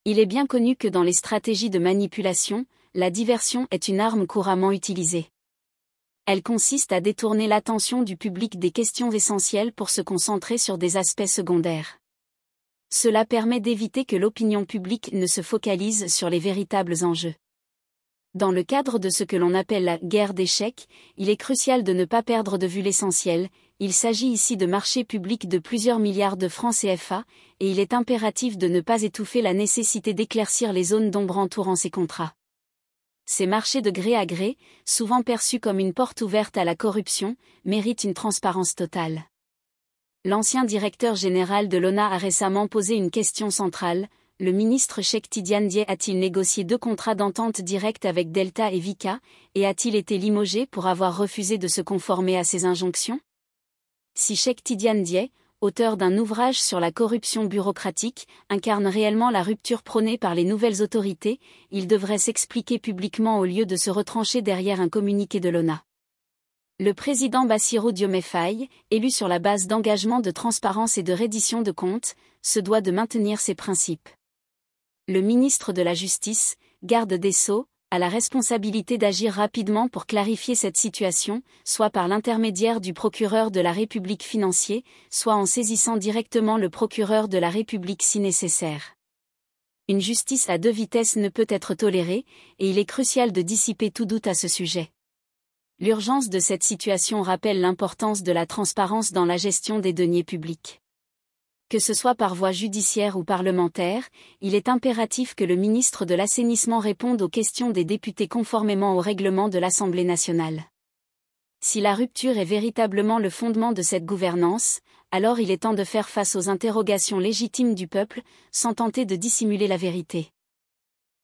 Il est bien connu que dans les stratégies de manipulation, la diversion est une arme couramment utilisée. Elle consiste à détourner l'attention du public des questions essentielles pour se concentrer sur des aspects secondaires. Cela permet d'éviter que l'opinion publique ne se focalise sur les véritables enjeux. Dans le cadre de ce que l'on appelle la guerre d'échecs, il est crucial de ne pas perdre de vue l'essentiel. Il s'agit ici de marchés publics de plusieurs milliards de francs CFA, et il est impératif de ne pas étouffer la nécessité d'éclaircir les zones d'ombre entourant ces contrats. Ces marchés de gré à gré, souvent perçus comme une porte ouverte à la corruption, méritent une transparence totale. L'ancien directeur général de l'ONA a récemment posé une question centrale. Le ministre Cheikh Tidiane Dièye a-t-il négocié 2 contrats d'entente directe avec Delta et Vicat, et a-t-il été limogé pour avoir refusé de se conformer à ces injonctions? Si Cheikh Tidiane Dièye, auteur d'un ouvrage sur la corruption bureaucratique, incarne réellement la rupture prônée par les nouvelles autorités, il devrait s'expliquer publiquement au lieu de se retrancher derrière un communiqué de l'ONA. Le président Bassirou Diomaye Faye, élu sur la base d'engagements de transparence et de reddition de comptes, se doit de maintenir ses principes. Le ministre de la Justice, garde des Sceaux, a la responsabilité d'agir rapidement pour clarifier cette situation, soit par l'intermédiaire du procureur de la République financier, soit en saisissant directement le procureur de la République si nécessaire. Une justice à 2 vitesses ne peut être tolérée, et il est crucial de dissiper tout doute à ce sujet. L'urgence de cette situation rappelle l'importance de la transparence dans la gestion des deniers publics. Que ce soit par voie judiciaire ou parlementaire, il est impératif que le ministre de l'Assainissement réponde aux questions des députés conformément au règlement de l'Assemblée nationale. Si la rupture est véritablement le fondement de cette gouvernance, alors il est temps de faire face aux interrogations légitimes du peuple, sans tenter de dissimuler la vérité.